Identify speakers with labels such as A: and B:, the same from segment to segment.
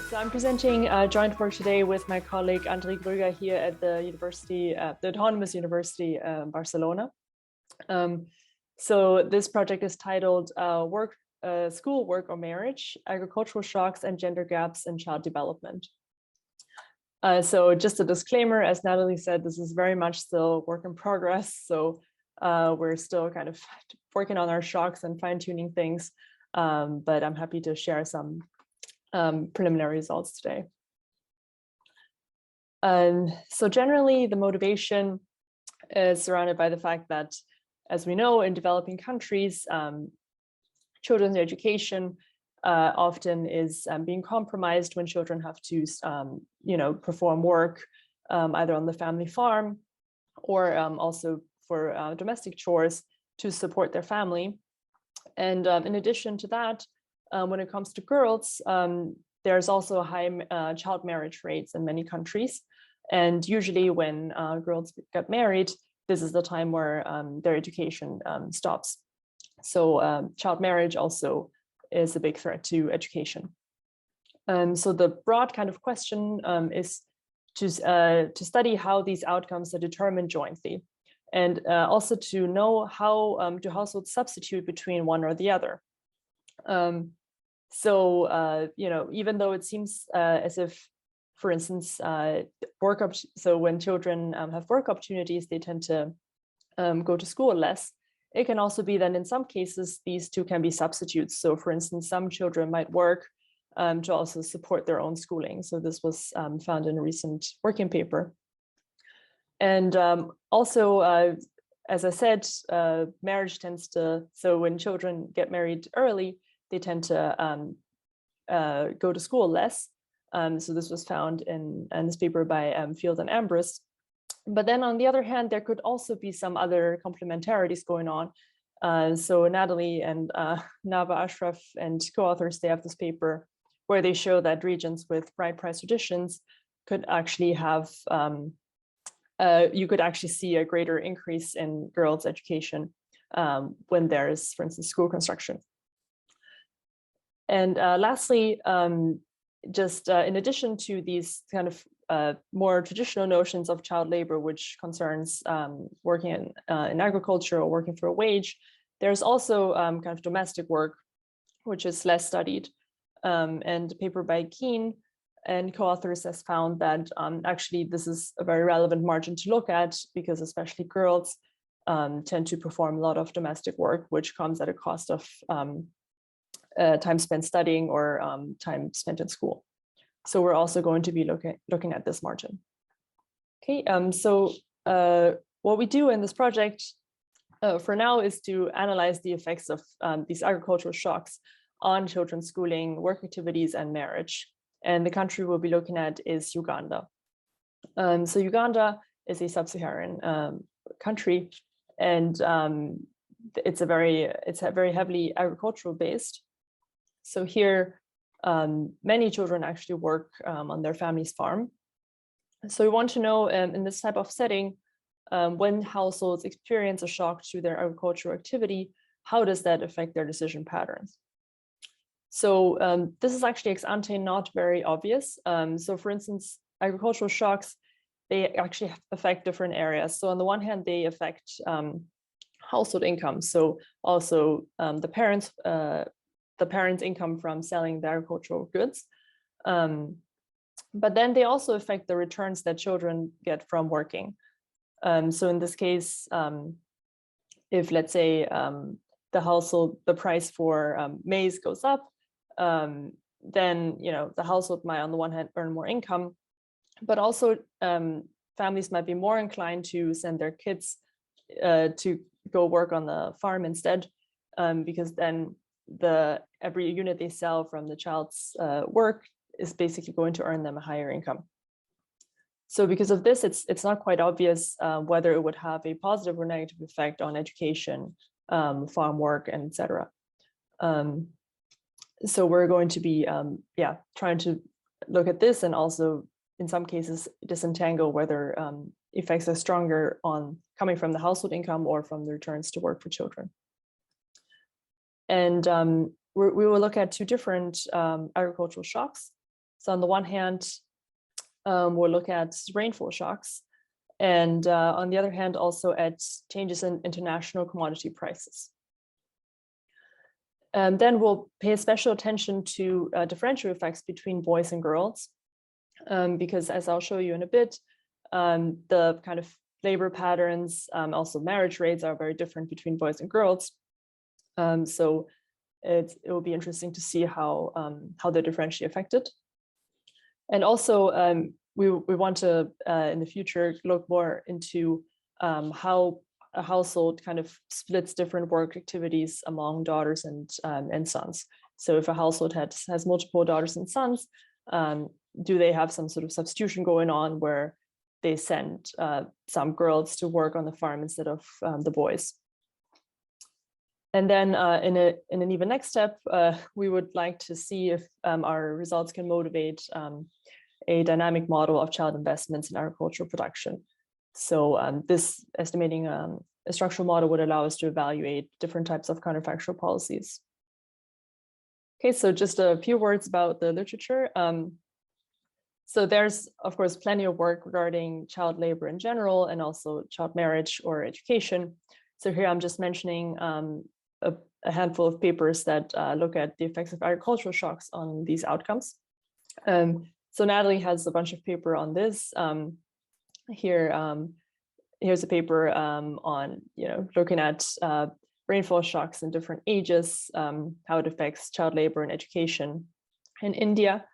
A: So I'm presenting a joint work today with my colleague André Grüger here at the university, the Autonomous University Barcelona. So this project is titled School, Work or Marriage, Agricultural Shocks and Gender Gaps in Child Development. So just a disclaimer, as Natalie said, this is very much still work in progress. So we're still kind of working on our shocks and fine-tuning things, but I'm happy to share some preliminary results today. So generally, the motivation is surrounded by the fact that, as we know, in developing countries, children's education often is being compromised when children have to, perform work either on the family farm or also for domestic chores to support their family. And in addition to that, when it comes to girls, there's also high child marriage rates in many countries. And usually when girls get married, this is the time where their education stops. So child marriage also is a big threat to education. So the broad kind of question is to study how these outcomes are determined jointly, and also to know how do households substitute between one or the other. Even though it seems as if, for instance, so when children have work opportunities, they tend to go to school less. It can also be that in some cases, these two can be substitutes. So for instance, some children might work to also support their own schooling. So this was found in a recent working paper. And also, as I said, marriage tends to, so when children get married early, they tend to go to school less. So this was found in this paper by Field and Ambrose. But then on the other hand, there could also be some other complementarities going on. So Natalie and Nava Ashraf and co-authors, they have this paper where they show that regions with bride price traditions could actually have, you could actually see a greater increase in girls' education when there's, for instance, school construction. And lastly, in addition to these kind of more traditional notions of child labor, which concerns working in agriculture or working for a wage, there's also kind of domestic work, which is less studied. And a paper by Keane and co-authors has found that actually this is a very relevant margin to look at, because especially girls tend to perform a lot of domestic work, which comes at a cost of time spent studying or time spent in school. So we're also going to be looking at this margin. Okay, so what we do in this project for now is to analyze the effects of these agricultural shocks on children's schooling, work activities, and marriage. And the country we'll be looking at is Uganda. So Uganda is a sub-Saharan country, and it's very heavily agricultural based. So here, many children actually work on their family's farm. So we want to know in this type of setting, when households experience a shock to their agricultural activity, how does that affect their decision patterns? So this is actually ex ante not very obvious. So for instance, agricultural shocks, they actually affect different areas. So on the one hand, they affect household income. So also the parents' income from selling the agricultural goods. But then they also affect the returns that children get from working. So in this case, if let's say the price for maize goes up, then the household might on the one hand earn more income, but also families might be more inclined to send their kids to go work on the farm instead, because then every unit they sell from the child's work is basically going to earn them a higher income. So because of this, it's not quite obvious whether it would have a positive or negative effect on education, farm work, and etc. So we're going to be trying to look at this, and also in some cases disentangle whether effects are stronger on coming from the household income or from the returns to work for children. And we will look at two different agricultural shocks. So on the one hand, we'll look at rainfall shocks, and on the other hand, also at changes in international commodity prices. Then we'll pay special attention to differential effects between boys and girls, because as I'll show you in a bit, the kind of labor patterns, also marriage rates are very different between boys and girls. So it will be interesting to see how they're differentially affected. And also we want to, in the future, look more into how a household kind of splits different work activities among daughters and sons. So if a household has multiple daughters and sons, do they have some sort of substitution going on where they send some girls to work on the farm instead of the boys? And then in an even next step, we would like to see if our results can motivate a dynamic model of child investments in agricultural production. So this estimating a structural model would allow us to evaluate different types of counterfactual policies. Okay, so just a few words about the literature. So there's, of course, plenty of work regarding child labor in general and also child marriage or education. So here I'm just mentioning a handful of papers that look at the effects of agricultural shocks on these outcomes. So Natalie has a bunch of paper on this. Here's a paper on looking at rainfall shocks in different ages, how it affects child labor and education in India.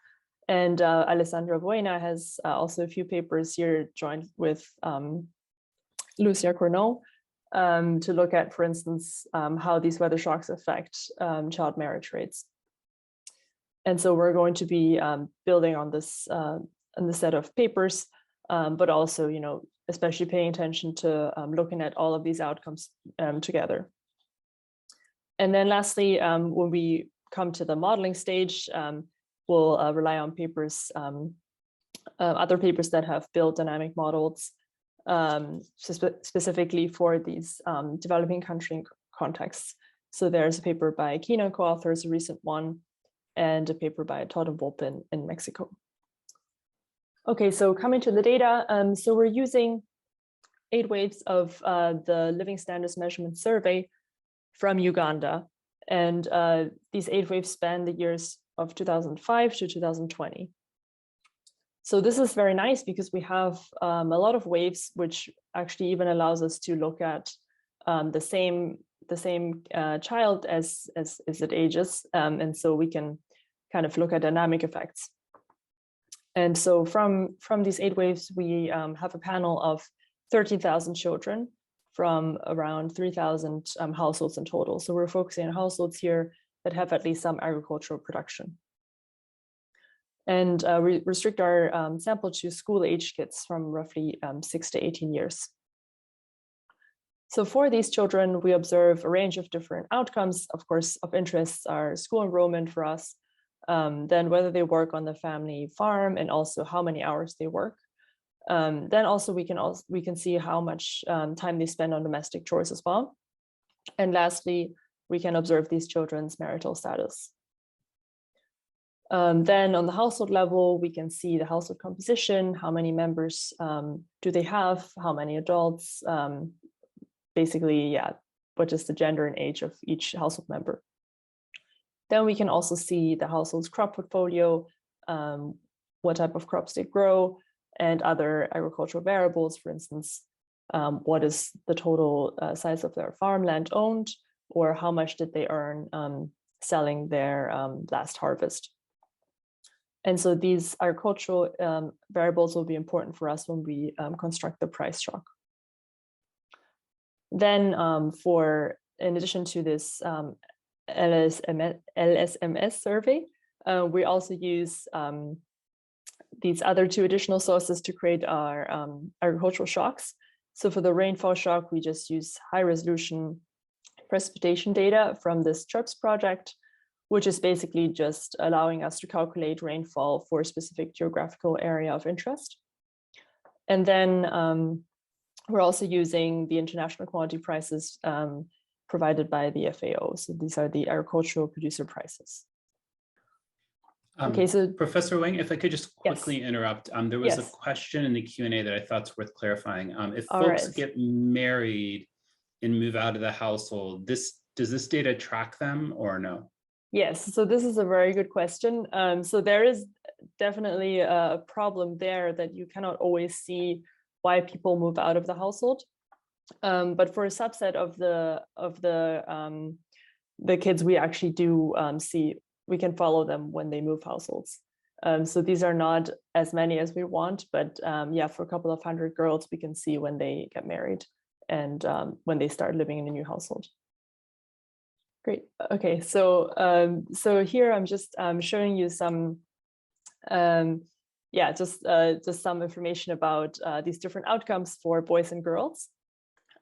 A: And Alessandra Buena has also a few papers here joined with Lucia Cournot to look at, for instance, how these weather shocks affect child marriage rates. And so we're going to be building on this set of papers, but also, especially paying attention to looking at all of these outcomes together. And then lastly, when we come to the modeling stage, we'll rely on papers, other papers that have built dynamic models specifically for these developing country contexts. So there's a paper by Keenan co-authors, a recent one, and a paper by Todd and Volpin in Mexico. Okay, so coming to the data, so we're using 8 waves of the Living Standards Measurement Survey from Uganda. And these 8 waves span the years of 2005 to 2020. So this is very nice because we have a lot of waves, which actually even allows us to look at the same child as it ages. And so we can kind of look at dynamic effects. And so from these 8 waves, we have a panel of 13,000 children from around 3,000 households in total. So we're focusing on households here that have at least some agricultural production. And we restrict our sample to school-age kids from roughly 6 to 18 years. So for these children, we observe a range of different outcomes. Of course, of interest are school enrollment for us, then whether they work on the family farm and also how many hours they work. Then also we can see how much time they spend on domestic chores as well. And lastly, we can observe these children's marital status. Then on the household level, we can see the household composition, how many members do they have, how many adults, basically, yeah, what is the gender and age of each household member. Then we can also see the household's crop portfolio, what type of crops they grow, and other agricultural variables, for instance, what is the total size of their farmland owned, or how much did they earn selling their last harvest. And so these agricultural variables will be important for us when we construct the price shock. Then in addition to this LSMS survey, we also use these other 2 additional sources to create our agricultural shocks. So for the rainfall shock, we just use high resolution precipitation data from this CHIRPS project, which is basically just allowing us to calculate rainfall for a specific geographical area of interest. And then we're also using the international commodity prices provided by the FAO. So these are the agricultural producer prices. Okay, so
B: Professor Wang, if I could just
A: yes,
B: quickly interrupt, there was a
A: yes,
B: question in the Q&A that I thought is worth clarifying. If
A: all
B: folks
A: right.
B: get married and move out of the household, does this data track them or no?
A: Yes, so this is a very good question. So there is definitely a problem there that you cannot always see why people move out of the household. But for a subset of the kids, we actually do see, we can follow them when they move households. So these are not as many as we want, but yeah, for a couple of hundred girls, we can see when they get married and when they start living in a new household. Great. Okay, so here I'm just showing you some, yeah, just some information about these different outcomes for boys and girls.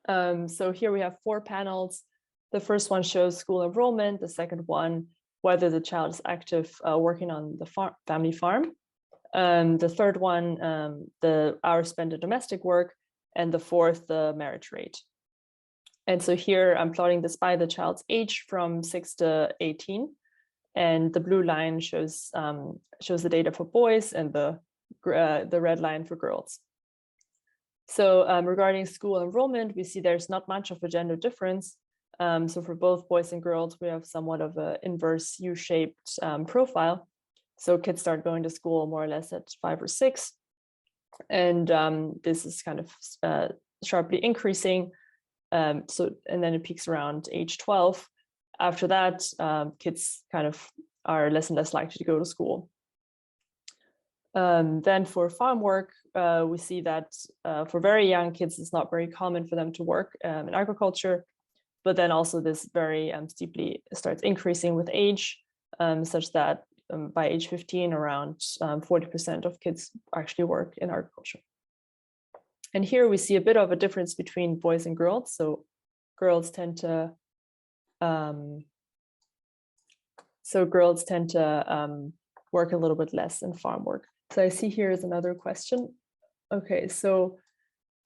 A: So here we have 4 panels. The first one shows school enrollment. The second one, whether the child is active working on the family farm. The third one, the hours spent in domestic work, and the fourth, the marriage rate. And so here I'm plotting this by the child's age from 6 to 18. And the blue line shows the data for boys and the red line for girls. So regarding school enrollment, we see there's not much of a gender difference. So for both boys and girls, we have somewhat of an inverse U-shaped profile. So kids start going to school more or less at 5 or 6. And this is kind of sharply increasing. And then it peaks around age 12. After that, kids kind of are less and less likely to go to school. Then for farm work, we see that for very young kids, it's not very common for them to work in agriculture, but then also this very steeply starts increasing with age, such that by age 15, around 40% of kids actually work in agriculture. And here we see a bit of a difference between boys and girls. So girls tend to work a little bit less in farm work. So I see here is another question. Okay, so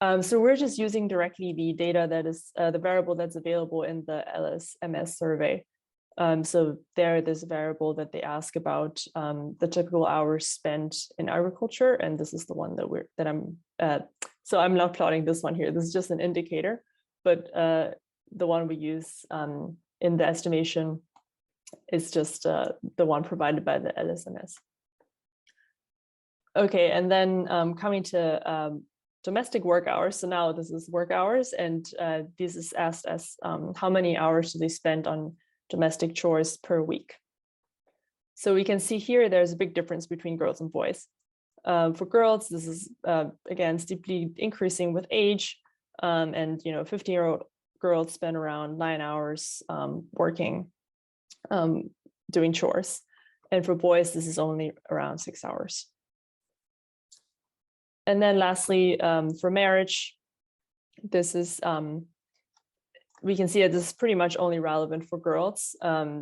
A: we're just using directly the data that is the variable that's available in the LSMS survey. So there's a variable that they ask about the typical hours spent in agriculture, and this is the one so I'm not plotting this one here. This is just an indicator, but the one we use in the estimation is just the one provided by the LSMS. Okay, and then coming to domestic work hours. So now this is work hours, and this is asked as how many hours do they spend on domestic chores per week. So we can see here there's a big difference between girls and boys. For girls, this is again steeply increasing with age, and 15-year-old girls spend around 9 hours working, doing chores, and for boys, this is only around 6 hours. And then lastly, for marriage, this is we can see that this is pretty much only relevant for girls.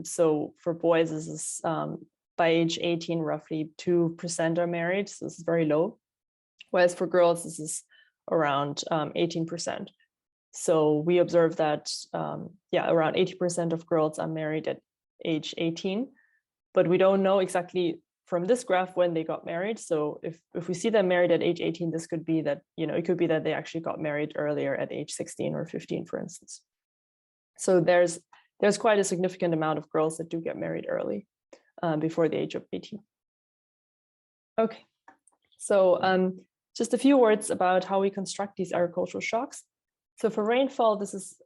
A: So for boys, this is by age 18, roughly 2% are married. So this is very low. Whereas for girls, this is around 18%. So we observe that, around 80% of girls are married at age 18, but we don't know exactly from this graph when they got married. So if we see them married at age 18, this could be that, it could be that they actually got married earlier at age 16 or 15, for instance. So there's quite a significant amount of girls that do get married early, before the age of 18. Okay, so just a few words about how we construct these agricultural shocks. So for rainfall, this is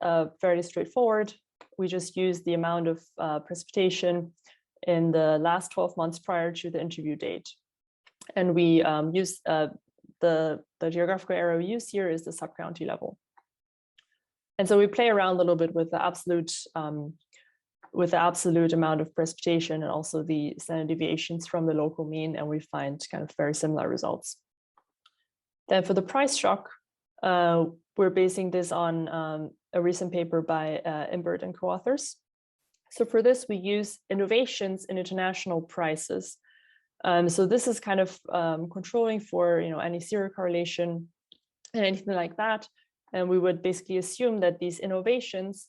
A: fairly straightforward. We just use the amount of precipitation in the last 12 months prior to the interview date. And we use the geographical area we use here is the sub-county level. And so we play around a little bit with the absolute amount of precipitation and also the standard deviations from the local mean, and we find kind of very similar results. Then for the price shock, we're basing this on a recent paper by Imbert and co-authors. So for this, we use innovations in international prices. So this is kind of controlling for any zero correlation and anything like that. And we would basically assume that these innovations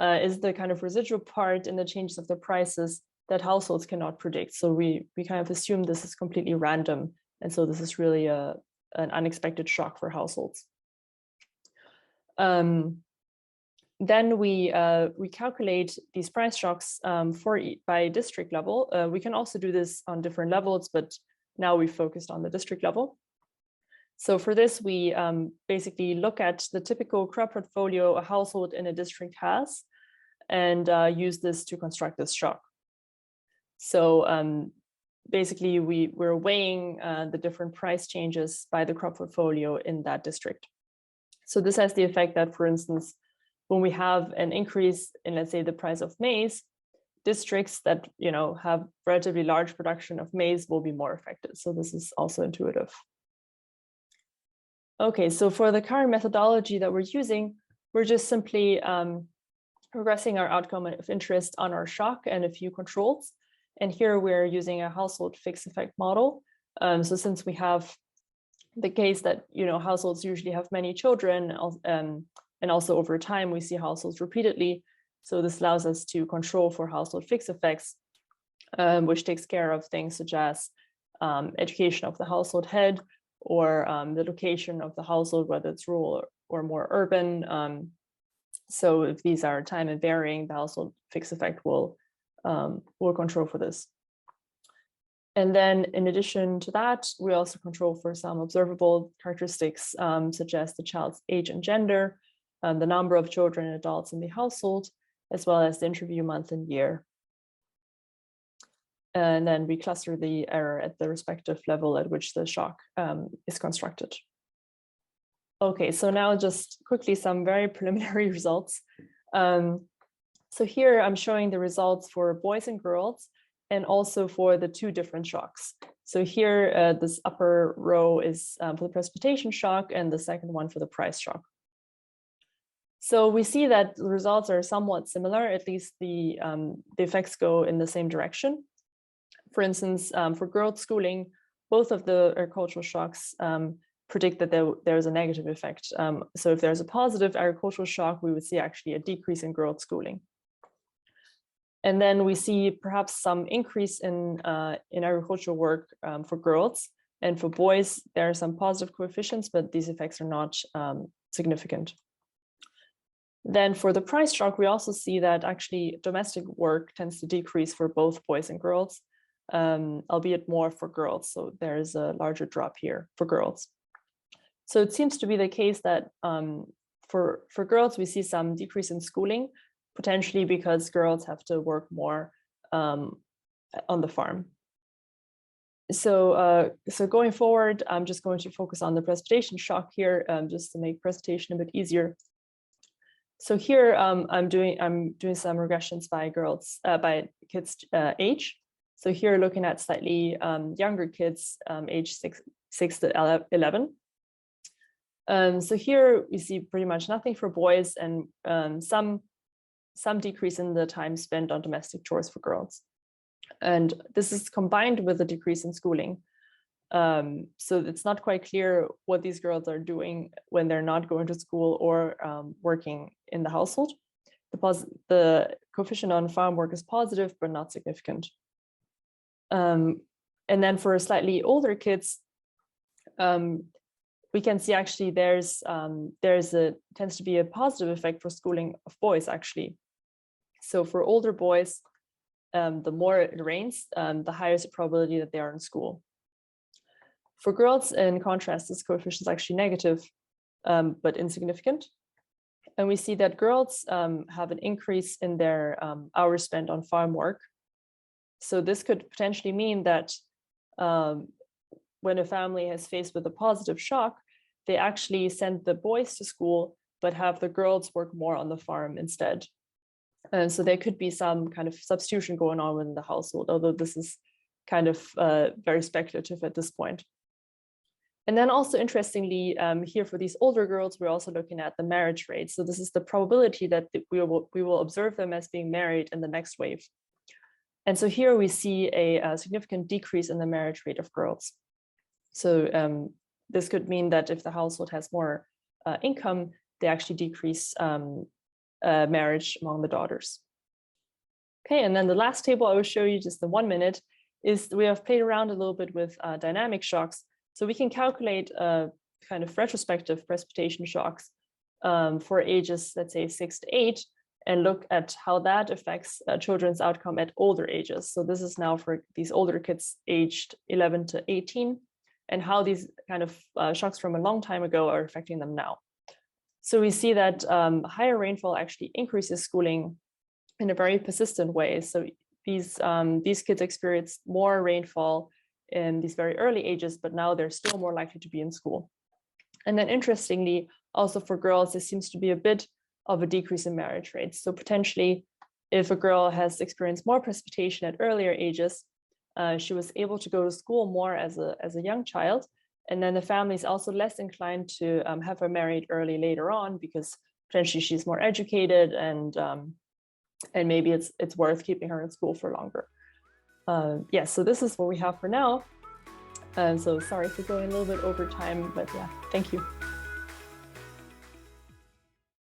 A: is the kind of residual part in the changes of the prices that households cannot predict. So we kind of assume this is completely random. And so this is really an unexpected shock for households. Then we calculate these price shocks by district level. We can also do this on different levels, but now we focused on the district level. So for this, we basically look at the typical crop portfolio a household in a district has and use this to construct this shock. So basically, we're weighing the different price changes by the crop portfolio in that district. So this has the effect that, for instance, when we have an increase in, let's say, the price of maize, districts that have relatively large production of maize will be more affected. So this is also intuitive. Okay, so for the current methodology that we're using, we're just simply regressing our outcome of interest on our shock and a few controls. And here we're using a household fixed effect model. So since we have the case that households usually have many children, and also over time we see households repeatedly, so this allows us to control for household fixed effects, which takes care of things such as education of the household head, or the location of the household, whether it's rural or more urban. So if these are time and varying, the household fixed effect will control for this. And then in addition to that, we also control for some observable characteristics, such as the child's age and gender, the number of children and adults in the household, as well as the interview month and year. And then we cluster the error at the respective level at which the shock is constructed. Okay, so now just quickly some very preliminary results. So here I'm showing the results for boys and girls, and also for the two different shocks. So here, this upper row is for the precipitation shock, and the second one for the price shock. So we see that the results are somewhat similar, at least the effects go in the same direction. For instance, for girls schooling, both of the agricultural shocks predict that there is a negative effect. So if there's a positive agricultural shock, we would see actually a decrease in girls schooling. And then we see perhaps some increase in agricultural work for girls. And for boys, there are some positive coefficients, but these effects are not significant. Then for the price shock, we also see that actually domestic work tends to decrease for both boys and girls, albeit more for girls. So there's a larger drop here for girls. So it seems to be the case that for girls, we see some decrease in schooling, potentially because girls have to work more on the farm. So going forward, I'm just going to focus on the precipitation shock here, just to make presentation a bit easier. So here I'm doing some regressions by by kids' age. So here looking at slightly younger kids, age 6 to 11. So here we see pretty much nothing for boys, and some decrease in the time spent on domestic chores for girls. And this is combined with a decrease in schooling. So it's not quite clear what these girls are doing when they're not going to school or working in the household. The coefficient on farm work is positive, but not significant. And then for slightly older kids, we can see actually tends to be a positive effect for schooling of boys actually. So for older boys, the more it rains, the higher is the probability that they are in school. For girls, in contrast, this coefficient is actually negative, but insignificant. And we see that girls have an increase in their hours spent on farm work. So this could potentially mean that when a family is faced with a positive shock, they actually send the boys to school, but have the girls work more on the farm instead. And so there could be some kind of substitution going on within the household, although this is kind of very speculative at this point. And then also interestingly, here for these older girls, we're also looking at the marriage rate. So this is the probability that we will observe them as being married in the next wave. And so here we see a significant decrease in the marriage rate of girls. So this could mean that if the household has more income, they actually decrease marriage among the daughters. Okay, and then the last table I will show you just in 1 minute is we have played around a little bit with dynamic shocks. So we can calculate kind of retrospective precipitation shocks for ages, let's say 6 to 8, and look at how that affects children's outcome at older ages. So this is now for these older kids aged 11 to 18, and how these kind of shocks from a long time ago are affecting them now. So we see that higher rainfall actually increases schooling in a very persistent way. So these kids experience more rainfall in these very early ages, but now they're still more likely to be in school. And then interestingly, also for girls, there seems to be a bit of a decrease in marriage rates. So potentially, if a girl has experienced more precipitation at earlier ages, she was able to go to school more as a young child. And then the family is also less inclined to have her married early later on, because potentially she's more educated, and maybe it's worth keeping her in school for longer. Yeah, so this is what we have for now. So sorry for going a little bit over time, but yeah, thank you.